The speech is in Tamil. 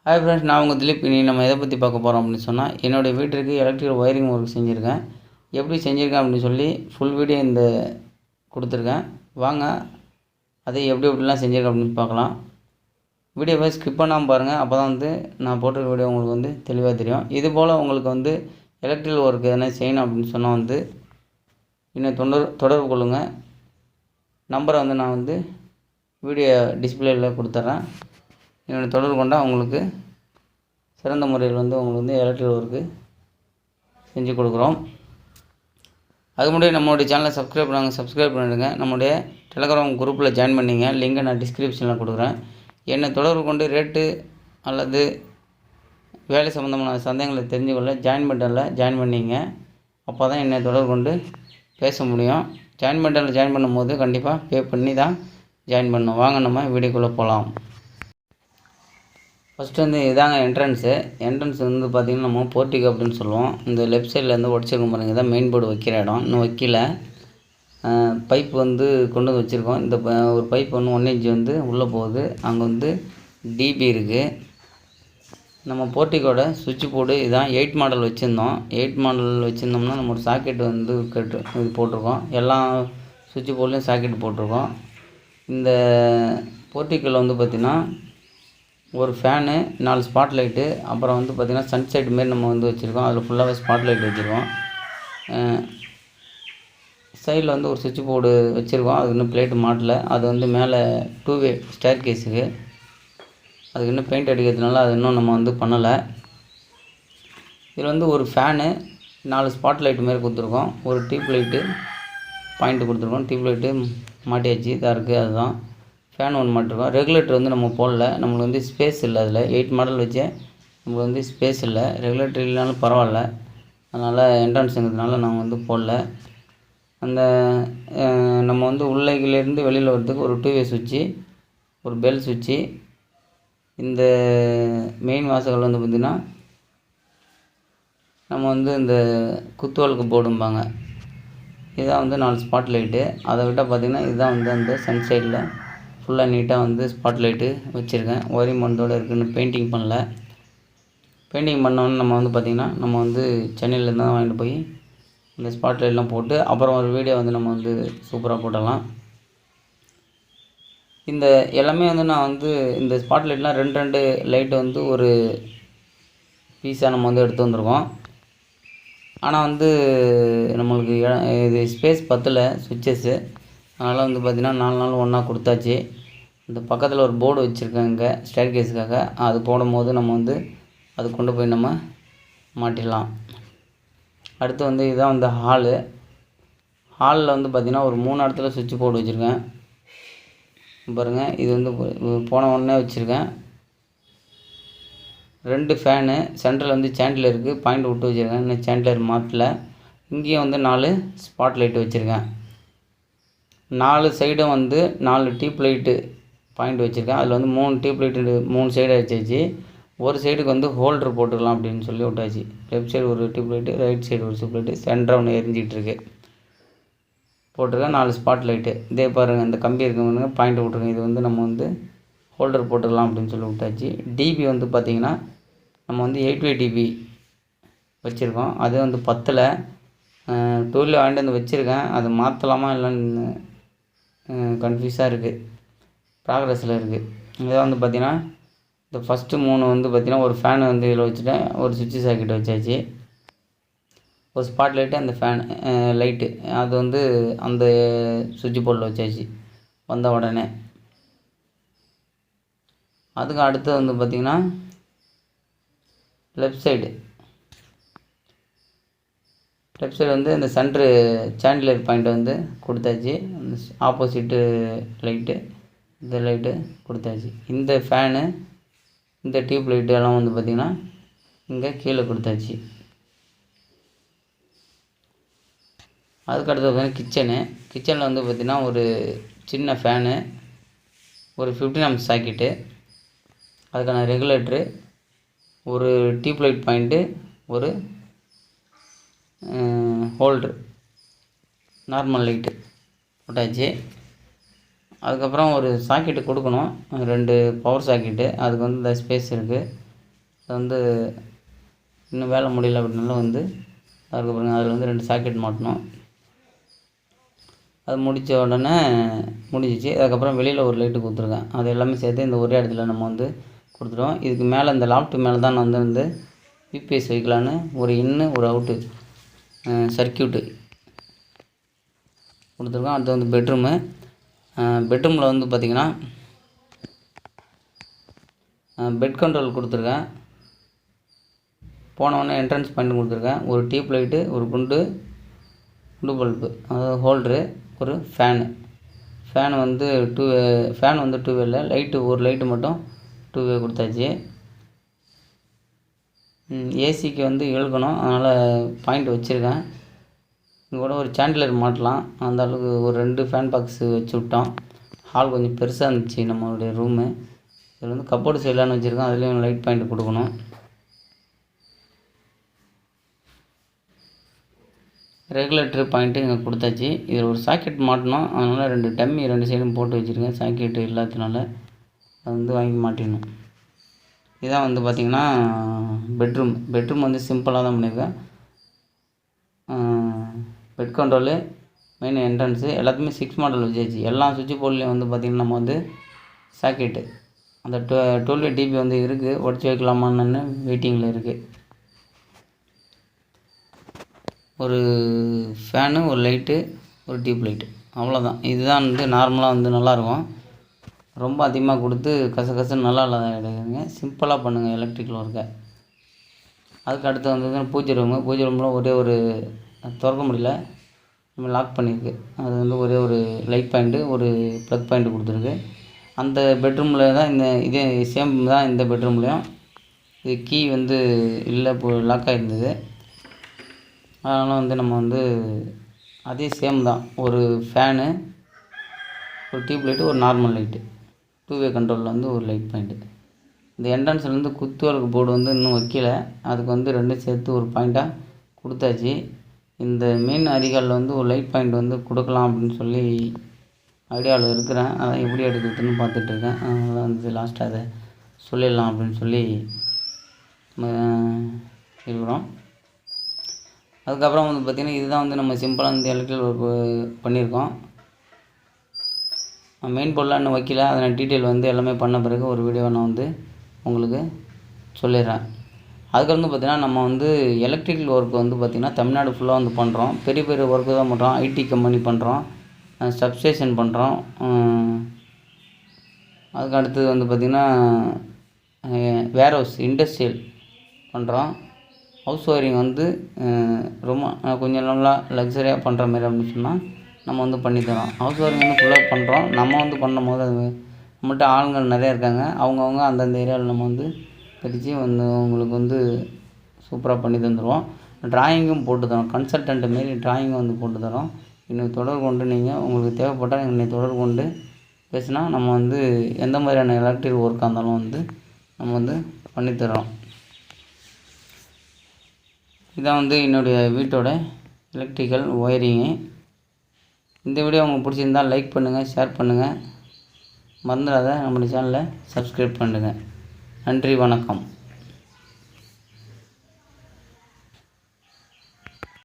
ஹாய் ஃப்ரெண்ட்ஸ், நான் உங்கள் திலீப். இனி நம்ம எதை பற்றி பார்க்க போகிறோம் அப்படின்னு சொன்னால், என்னுடைய வீட்டிற்கு எலக்ட்ரிக்கல் ஒயரிங் ஒர்க் செஞ்சுருக்கேன். எப்படி செஞ்சுருக்கேன் அப்படின்னு சொல்லி ஃபுல் வீடியோ இந்த கொடுத்துருக்கேன். வாங்க அதை எப்படிலாம் செஞ்சுருக்கேன் அப்படின்னு பார்க்கலாம். வீடியோவை ஸ்கிப் பண்ணாமல் பாருங்கள். அப்போ தான் நான் போட்டிருக்க வீடியோ உங்களுக்கு தெளிவாக தெரியும். இதுபோல் உங்களுக்கு எலக்ட்ரிக்கல் ஒர்க் எதனா செய்யணும் அப்படின்னு சொன்னால் இன்னும் தொடர்பு கொள்ளுங்கள். நம்பரை நான் வீடியோ டிஸ்பிளேயில் கொடுத்துட்றேன். என்னோடய தொடர்பு கொண்டால் உங்களுக்கு சிறந்த முறையில் உங்களுக்கு எலக்ட்ரிக்கல் ஒர்க்கு செஞ்சு கொடுக்குறோம். அது முன்னாடி நம்மளுடைய சேனலை சப்ஸ்கிரைப் பண்ணிடுங்க. நம்முடைய டெலகிராம் குரூப்பில் ஜாயின் பண்ணிங்க. லிங்கை நான் டிஸ்கிரிப்ஷனில் கொடுக்குறேன். என்னை தொடர்பு கொண்டு ரேட்டு அல்லது வேலை சம்மந்தமான சந்தேகங்களை தெரிஞ்சுக்கொள்ள ஜாயின் பட்டனில் ஜாயின் பண்ணிங்க. அப்போ தான் என்னை தொடர்பு கொண்டு பேச முடியும். ஜாயின் பட்டனில் ஜாயின் பண்ணும்போது கண்டிப்பாக பே பண்ணி தான் ஜாயின் பண்ணணும். வாங்க நம்ம வீடியோக்குள்ளே போகலாம். ஃபஸ்ட்டு இதாங்க என்ட்ரன்ஸு பார்த்திங்கன்னா நம்ம போர்ட்டிகோ அப்படின்னு சொல்லுவோம். இந்த லெஃப்ட் சைடில் உடச்சிருக்கோம் பாருங்க. இதான் மெயின் போர்டு வைக்கிற இடம். இன்னும் வைக்கல. பைப் கொண்டு வச்சுருக்கோம். இந்த ஒரு பைப் 1 இன்ச் உள்ளே போகுது. அங்கே டிபி இருக்குது. நம்ம போர்ட்டிகோட சுவிட்ச் போர்டு இதான் 8 மாடல் வச்சுருந்தோம். 8 மாடல் வச்சுருந்தோம்னா நம்ம ஒரு சாக்கெட் இது போட்டிருக்கோம். எல்லா சுவிட்ச் போர்ட்லேயும் சாக்கெட் போட்டிருக்கோம். இந்த போர்ட்டிகோவில் பார்த்திங்கன்னா ஒரு ஃபேனு, 4 ஸ்பாட் லைட்டு, அப்புறம் பார்த்திங்கன்னா சன்சைட் மாரி நம்ம வச்சுருக்கோம். அதில் ஃபுல்லாகவே ஸ்பாட் லைட் வச்சுருக்கோம். சைடில் ஒரு சுவிட்ச் போர்டு வச்சுருக்கோம். அது இன்னும் பிளேட்டு மாட்டல. அது மேலே 2 வே ஸ்டேர் கேஸுக்கு. அதுக்கு இன்னும் பெயிண்ட் அடிக்கிறதுனால அது இன்னும் நம்ம பண்ணலை. இதில் ஒரு ஃபேனு, 4 ஸ்பாட் லைட்டு மாரி கொடுத்துருக்கோம். ஒரு டியூப் லைட்டு பாயிண்ட்டு கொடுத்துருக்கோம். டியூப் லைட்டு மாட்டியாச்சு. இதாக இருக்குது. அதுதான் ஃபேன் 1 மாட்டிருக்கோம். ரெகுலேட்டர் நம்ம போடல. நம்மளுக்கு ஸ்பேஸ் இல்லை. அதில் 8 மாடல் வச்சு நம்மளுக்கு ஸ்பேஸ் இல்லை. ரெகுலேட்டர் இல்லைனாலும் பரவாயில்ல. அதனால் என்ட்ரன்ஸுங்கிறதுனால நாங்கள் போடல. அந்த நம்ம உள்ளேலேருந்து வெளியில் வரதுக்கு ஒரு 2 வே சுவிட்சு, ஒரு பெல் சுவிட்சு. இந்த மெயின் வாசகங்கள் பார்த்திங்கன்னா நம்ம இந்த குத்துவலுக்கு போடும்பாங்க. இதுதான் 4 ஸ்பாட் லைட்டு. அதை விட்டால் பார்த்திங்கன்னா இதுதான் அந்த சன்சைடில் ஃபுல்லாக நீட்டாக ஸ்பாட் லைட்டு வச்சுருக்கேன். ஒயரிங் பண்ணதோடு இருக்குன்னு பெயிண்டிங் பண்ணல. பெயிண்டிங் பண்ணோன்னு நம்ம பார்த்திங்கன்னா நம்ம சென்னையிலேருந்து தான் வாங்கிட்டு போய் இந்த ஸ்பாட் லைட்லாம் போட்டு அப்புறம் ஒரு வீடியோ நம்ம சூப்பராக போடலாம். இந்த எல்லாமே நான் இந்த ஸ்பாட் லைட்லாம் 2 லைட்டு ஒரு பீஸாக நம்ம எடுத்து வந்திருக்கோம். ஆனால் நம்மளுக்கு இது ஸ்பேஸ் பத்தல சுவிட்சஸ்ஸு. அதனால் பார்த்திங்கன்னா 4 நாள் ஒன்றா கொடுத்தாச்சு. இந்த பக்கத்தில் ஒரு போர்டு வச்சுருக்கேன் இங்கே ஸ்டேர் கேஸுக்காக. அது போடும்போது நம்ம அது கொண்டு போய் நம்ம மாட்டிடலாம். அடுத்து இதுதான் ஹாலில் பார்த்திங்கன்னா ஒரு 3 இடத்துல சுவிட்ச் போர்டு வச்சுருக்கேன். பாருங்கள், இது போன உடனே வச்சுருக்கேன். 2 ஃபேனு, சென்ட்ரல் சேண்டில் இருக்குது. பாயிண்ட் விட்டு வச்சுருக்கேன். இன்னும் சேண்டிலர் மாட்டல. இங்கேயும் 4 ஸ்பாட் லைட்டு வச்சுருக்கேன். 4 சைடும் 4 டியூப் லைட்டு பாயிண்ட் வச்சுருக்கேன். அதில் 3 டியூப் லைட்டு 3 சைடு அடிச்சாச்சு. ஒரு சைடுக்கு ஹோல்டர் போட்டுக்கலாம் அப்படின்னு சொல்லி விட்டாச்சு. லெஃப்ட் சைடு ஒரு டியூப் லைட்டு, ரைட் சைடு ஒரு டியூப் லைட்டு, சென்டராக ஒன்று எரிஞ்சிகிட்ருக்கு போட்டிருக்கேன். 4 ஸ்பாட் லைட்டு. இதே பாருங்கள், இந்த கம்பி இருக்குங்க பாயிண்ட் விட்ருக்கேன். இது நம்ம ஹோல்டர் போட்டுக்கலாம் அப்படின்னு சொல்லி விட்டாச்சு. டிபி பார்த்திங்கன்னா நம்ம 8 வே டிபி வச்சுருக்கோம். அது பத்தலை. டூலில் வாங்கிட்டு வச்சுருக்கேன். அது மாற்றலாமா இல்லைன்னு கன்ஃபியூஸாக இருக்குது. ப்ராக்ரஸில் இருக்குது. இதான் பார்த்திங்கன்னா இந்த ஃபஸ்ட்டு 3 பார்த்திங்கன்னா ஒரு ஃபேனு இதில் வச்சுட்டேன். ஒரு சுவிட்சு சாக்கெட் வச்சாச்சு. ஒரு ஸ்பாட் லைட்டு, அந்த ஃபேன் லைட்டு அது அந்த சுவிட்ச் போர்டில் வச்சாச்சு வந்த உடனே. அதுக்கு அடுத்து பார்த்திங்கன்னா லெஃப்ட் சைடு இந்த சென்ட்ரு சாண்டிலர் பாயிண்ட் கொடுத்தாச்சு. அந்த ஆப்போசிட்டு லைட்டு, இந்த லைட்டு கொடுத்தாச்சு. இந்த ஃபேனு, இந்த டியூப் லைட்டு எல்லாம் பார்த்திங்கன்னா இங்கே கீழே கொடுத்தாச்சு. அதுக்கடுத்து பார்த்திங்கன்னா கிச்சனில் பார்த்திங்கன்னா ஒரு சின்ன ஃபேனு, ஒரு 15 amps சாக்கெட்டு, அதுக்கான ரெகுலேட்ரு, ஒரு டியூப் லைட் பாயிண்ட்டு, ஒரு ஹோல்ட்ரு, நார்மல் லைட்டு போட்டாச்சு. அதுக்கப்புறம் ஒரு சாக்கெட்டு கொடுக்கணும். 2 பவர் சாக்கெட்டு. அதுக்கு இந்த ஸ்பேஸ் இருக்குது. அது வந்து இன்னும் வேலை முடியல அப்படின்னாலும் வந்து அதுக்கப்புறம் அதில் வந்து 2 சாக்கெட் மாட்டணும். அது முடித்த உடனே முடிஞ்சிச்சு. அதுக்கப்புறம் வெளியில் ஒரு லைட்டு கொடுத்துருக்கேன். அது எல்லாமே சேர்த்து இந்த ஒரே இடத்துல நம்ம வந்து கொடுத்துட்டோம். இதுக்கு மேலே இந்த லாஃப்ட்டு மேலே தான் நான் வந்து யூபிஎஸ் வைக்கலான்னு ஒரு இன்னு ஒரு அவுட்டு சர்க்யூட்டு கொடுத்துருக்கோம். அடுத்து வந்து பெட்ரூமு. பெட்ரூமில் வந்து பார்த்திங்கன்னா பெட் கண்ட்ரோல் கொடுத்துருக்கேன். போனவொடனே என்ட்ரன்ஸ் பாயிண்ட் கொடுத்துருக்கேன். ஒரு டியூப் லைட்டு, ஒரு குண்டு பல்பு, அதாவது ஹோல்ட்ரு, ஒரு ஃபேனு வந்து ஃபேன் வந்து 2 வேல, லைட்டு ஒரு லைட்டு மட்டும் 2 வே கொடுத்தாச்சு. ஏசிக்கு வந்து இழுக்கணும், அதனால் பாயிண்ட் வச்சுருக்கேன். இங்கே கூட ஒரு சாண்டிலர் மாட்டலாம், அந்த அளவுக்கு ஒரு 2 ஃபேன் பாக்ஸு வச்சு விட்டோம். ஹால் கொஞ்சம் பெருசாக இருந்துச்சு நம்மளுடைய ரூமு. இதில் வந்து கப்போர்டு செய்யலான்னு வச்சுருக்கோம், அதுலேயும் லைட் பாயிண்ட் கொடுக்கணும். ரெகுலேட்டரு பாயிண்ட்டு இங்கே கொடுத்தாச்சு. இதில் ஒரு சாக்கெட் மாட்டணும், அதனால் 2 டம்மி 2 சைடும் போட்டு வச்சுருக்கேன். சாக்கெட்டு இல்லாததுனால அது வந்து வாங்கி மாட்டிடணும். இதான் வந்து பார்த்திங்கன்னா பெட்ரூம் வந்து சிம்பிளாக தான் பண்ணியிருக்கேன். பெட் கண்ட்ரோலு, மெயின் என்ட்ரன்ஸு எல்லாத்துமே 6 மாடல் வச்சாச்சு. எல்லா சுவிட்ச் போர்ட்லேயும் வந்து பார்த்திங்கன்னா நம்ம வந்து சாக்கெட்டு அந்த 12 டிபி வந்து இருக்குது. உடச்சி வைக்கலாமான்னு வெயிட்டிங்கில் இருக்குது. ஒரு ஃபேனு, ஒரு லைட்டு, ஒரு டியூப் லைட்டு, அவ்வளோதான். இதுதான் வந்து நார்மலாக வந்து நல்லாயிருக்கும். ரொம்ப அதிகமாக கொடுத்து கசகசன்னு நல்லா இல்லாத எடுங்க. சிம்பிளாக பண்ணுங்கள் எலக்ட்ரிக்கல் ஒர்க்கை. அதுக்கு அடுத்து வந்து பூஜை ரூமில் ஒரே ஒரு திறக்க முடியல, நம்ம லாக் பண்ணியிருக்கு. அது வந்து ஒரே ஒரு லைட் பாயிண்ட்டு, ஒரு ப்ளக் பாயிண்ட்டு கொடுத்துருக்கு. அந்த பெட்ரூமில் தான் இதே சேம் தான் இந்த பெட்ரூம்லேயும். இது கீ வந்து இல்லை, லாக் ஆகிருந்தது. அதனால் வந்து நம்ம வந்து அதே சேம் தான். ஒரு ஃபேனு, ஒரு டியூப் லைட்டு, ஒரு நார்மல் லைட்டு, 2 வே கண்ட்ரோலில் வந்து ஒரு லைட் பாயிண்ட்டு. இந்த என்ட்ரன்ஸ்லேருந்து குத்து விளக்கு போர்டு வந்து இன்னும் வைக்கல. அதுக்கு வந்து 2 சேர்த்து ஒரு பாயிண்ட்டாக கொடுத்தாச்சு. இந்த மெயின் அரிகாலில் வந்து ஒரு லைட் பாயிண்ட் வந்து கொடுக்கலாம் அப்படின்னு சொல்லி ஐடியாவில் இருக்கிறேன். அதான் எப்படி எடுக்கிறதுன்னு பார்த்துட்ருக்கேன். அதனால் வந்து லாஸ்ட்டாக அதை சொல்லிடலாம் அப்படின்னு சொல்லி இருக்கிறோம். அதுக்கப்புறம் வந்து பார்த்திங்கன்னா இதுதான் வந்து நம்ம சிம்பிளாக வந்து எலக்ட்ரிக்கல் ஒர்க் பண்ணியிருக்கோம். மெயின் போர்டெலாம் இன்னும் வைக்கல. அதை நான் டீட்டெயில் வந்து எல்லாமே பண்ண பிறகு ஒரு வீடியோவை நான் வந்து உங்களுக்கு சொல்லிடுறேன். அதுக்கு வந்து பார்த்திங்கன்னா நம்ம வந்து எலக்ட்ரிக்கல் ஒர்க் வந்து பார்த்திங்கன்னா தமிழ்நாடு ஃபுல்லாக வந்து பண்ணுறோம். பெரிய பெரிய ஒர்க்கு தான் பண்ணுறோம். ஐடி கம்பெனி பண்ணுறோம், சப்ஸ்டேஷன் பண்ணுறோம். அதுக்கு அடுத்தது வந்து பார்த்திங்கன்னா வேர்ஹவுஸ், இண்டஸ்ட்ரியல் பண்ணுறோம். ஹவுஸ் ஒயரிங் வந்து ரொம்ப கொஞ்சம் நல்லா லக்ஸரியாக பண்ணுற மாதிரி அப்படின்னு சொன்னால் நம்ம வந்து பண்ணித்தரோம். ஹவுஸ் ஒயரிங் வந்து ஃபுல்லாக பண்ணுறோம். நம்ம வந்து பண்ணும்போது அது நம்மள்கிட்ட ஆளுங்கள் நிறையா இருக்காங்க. அவங்கவுங்க அந்தந்த ஏரியாவில் நம்ம வந்து பிரித்து வந்து உங்களுக்கு வந்து சூப்பராக பண்ணி தந்துடுவோம். ட்ராயிங்கும் போட்டு தரோம். கன்சல்டன்ட் மாரி ட்ராயிங்கும் வந்து போட்டு தரோம். என்னை தொடர்பு கொண்டு நீங்கள் உங்களுக்கு தேவைப்பட்டால் என்னை தொடர்பு கொண்டு பேசினா நம்ம வந்து எந்த மாதிரியான எலக்ட்ரிக் ஒர்க்காக இருந்தாலும் வந்து நம்ம வந்து பண்ணித்தரோம். இதான் வந்து என்னுடைய வீட்டோட எலக்ட்ரிக்கல் ஒயரிங்கு. இந்த வீடியோ உங்களுக்கு பிடிச்சிருந்தால் லைக் பண்ணுங்கள், ஷேர் பண்ணுங்கள். மறந்துடாத நம்மளுடைய சேனலை சப்ஸ்கிரைப் பண்ணுங்கள். நன்றி, வணக்கம்.